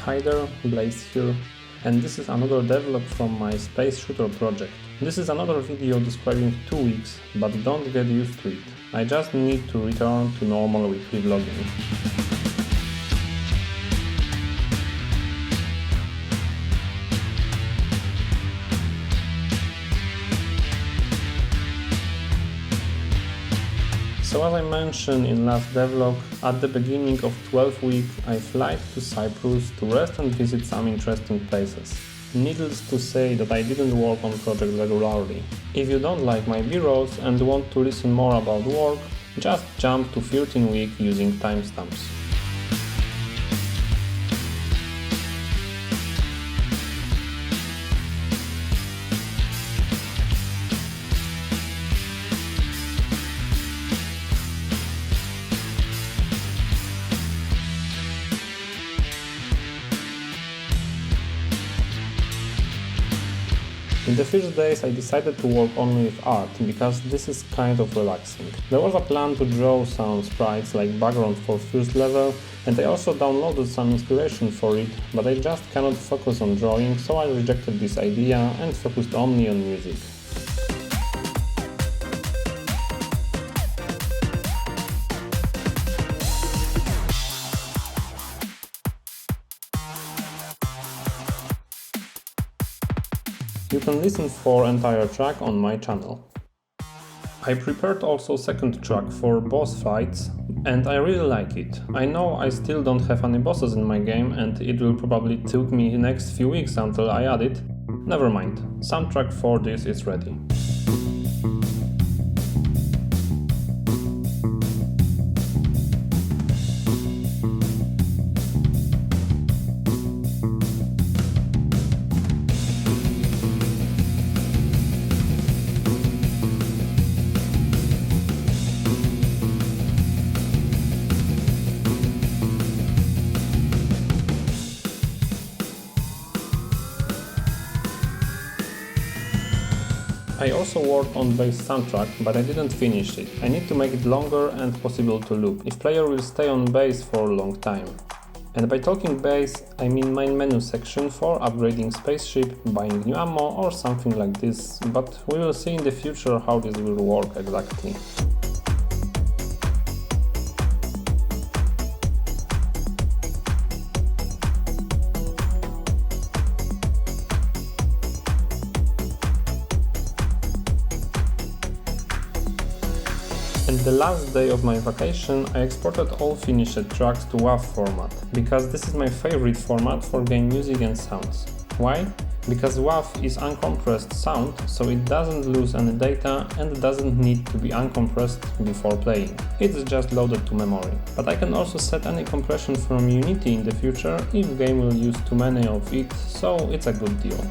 Hi there, Blaze here, and this is another devlog from my space shooter project. This is another video describing 2 weeks, but don't get used to it. I just need to return to normal weekly vlogging. So as I mentioned in last devlog, at the beginning of 12th week I flight to Cyprus to rest and visit some interesting places. Needless to say that I didn't work on project regularly. If you don't like my b-rolls and want to listen more about work, just jump to 13th week using timestamps. In the first days I decided to work only with art, because this is kind of relaxing. There was a plan to draw some sprites like background for first level, and I also downloaded some inspiration for it, but I just cannot focus on drawing, so I rejected this idea and focused only on music. You can listen for entire track on my channel. I prepared also second track for boss fights, and I really like it. I know I still don't have any bosses in my game, and it will probably take me the next few weeks until I add it. Never mind, soundtrack for this is ready. I also worked on bass soundtrack, but I didn't finish it. I need to make it longer and possible to loop, if player will stay on bass for a long time. And by talking bass, I mean main menu section for upgrading spaceship, buying new ammo or something like this, but we will see in the future how this will work exactly. And the last day of my vacation I exported all finished tracks to WAV format, because this is my favorite format for game music and sounds. Why? Because WAV is uncompressed sound, so it doesn't lose any data and doesn't need to be uncompressed before playing. It's just loaded to memory. But I can also set any compression from Unity in the future if game will use too many of it, so it's a good deal.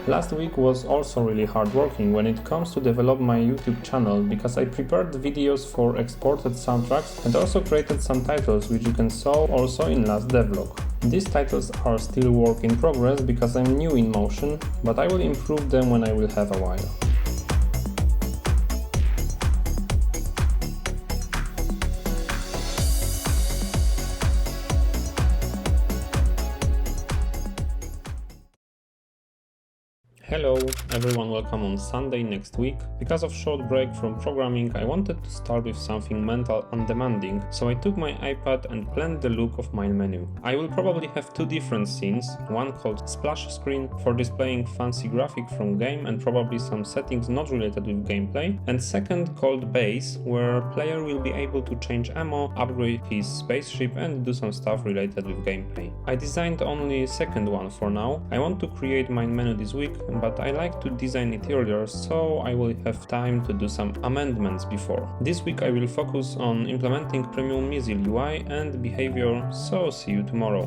Last week was also really hard working when it comes to develop my YouTube channel, because I prepared videos for exported soundtracks and also created some titles which you can saw also in last devlog. These titles are still work in progress because I'm new in Motion, but I will improve them when I will have a while. Hello everyone, welcome on Sunday next week. Because of short break from programming, I wanted to start with something mental and demanding, so I took my iPad and planned the look of my menu. I will probably have two different scenes, one called splash screen for displaying fancy graphic from game and probably some settings not related with gameplay, and second called base, where player will be able to change ammo, upgrade his spaceship and do some stuff related with gameplay. I designed only second one for now. I want to create my menu this week, but I like to design it earlier, so I will have time to do some amendments before. This week I will focus on implementing premium Misil UI and behavior, so see you tomorrow.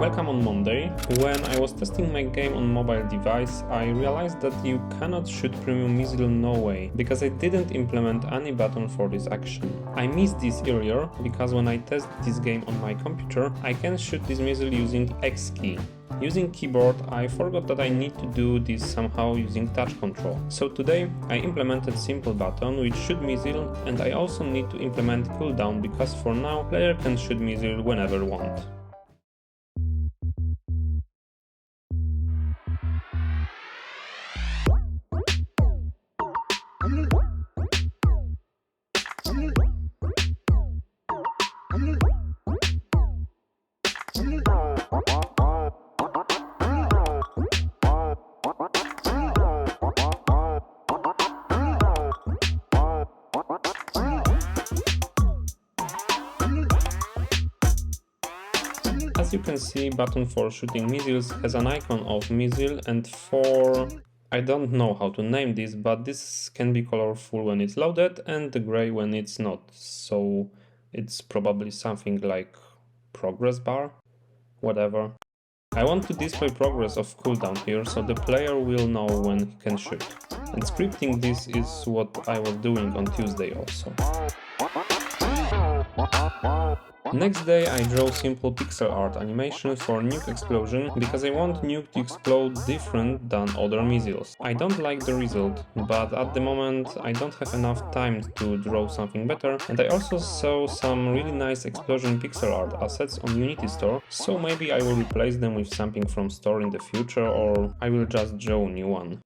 Welcome on Monday. When I was testing my game on mobile device, I realized that you cannot shoot premium missile no way, because I didn't implement any button for this action. I missed this earlier, because when I test this game on my computer, I can shoot this missile using X key. Using keyboard, I forgot that I need to do this somehow using touch control. So today I implemented simple button which shoot missile, and I also need to implement cooldown because for now player can shoot missile whenever want. As you can see, button for shooting missiles has an icon of missile, and for... I don't know how to name this, but this can be colorful when it's loaded and the gray when it's not, so it's probably something like progress bar, whatever. I want to display progress of cooldown here, so the player will know when he can shoot. And scripting this is what I was doing on Tuesday also. Next day I draw simple pixel art animation for NUKE explosion, because I want NUKE to explode different than other missiles. I don't like the result, but at the moment I don't have enough time to draw something better, and I also saw some really nice explosion pixel art assets on Unity store, so maybe I will replace them with something from store in the future, or I will just draw a new one.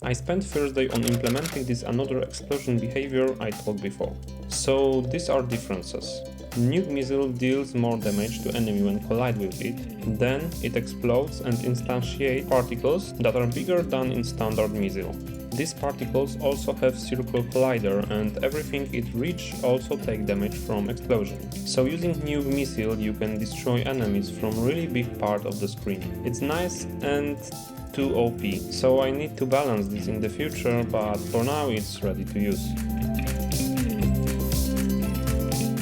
I spent Thursday on implementing this another explosion behavior I told before. So these are differences. NUKE missile deals more damage to enemy when collide with it, then it explodes and instantiates particles that are bigger than in standard missile. These particles also have circle collider, and everything it reaches also take damage from explosion. So using NUKE missile you can destroy enemies from really big part of the screen. It's nice and too OP, so I need to balance this in the future, but for now it's ready to use.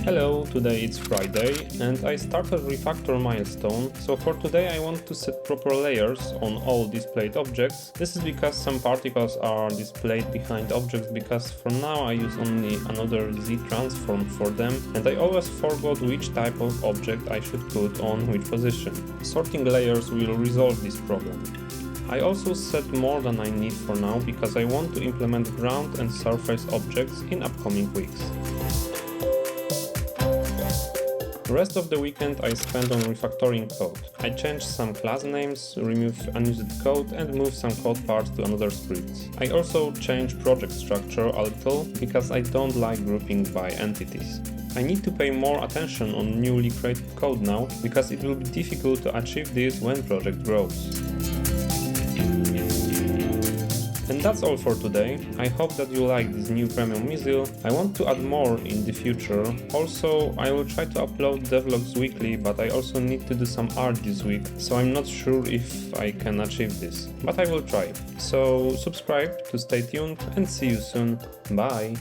Hello, today it's Friday and I started refactor milestone, so for today I want to set proper layers on all displayed objects. This is because some particles are displayed behind objects, because for now I use only another Z transform for them and I always forgot which type of object I should put on which position. Sorting layers will resolve this problem. I also set more than I need for now, because I want to implement ground and surface objects in upcoming weeks. The rest of the weekend I spent on refactoring code. I changed some class names, removed unused code and moved some code parts to another scripts. I also changed project structure a little, because I don't like grouping by entities. I need to pay more attention on newly created code now, because it will be difficult to achieve this when project grows. And that's all for today. I hope that you like this new premium missile. I want to add more in the future. Also, I will try to upload devlogs weekly, but I also need to do some art this week, so I'm not sure if I can achieve this. But I will try. So subscribe to stay tuned and see you soon. Bye!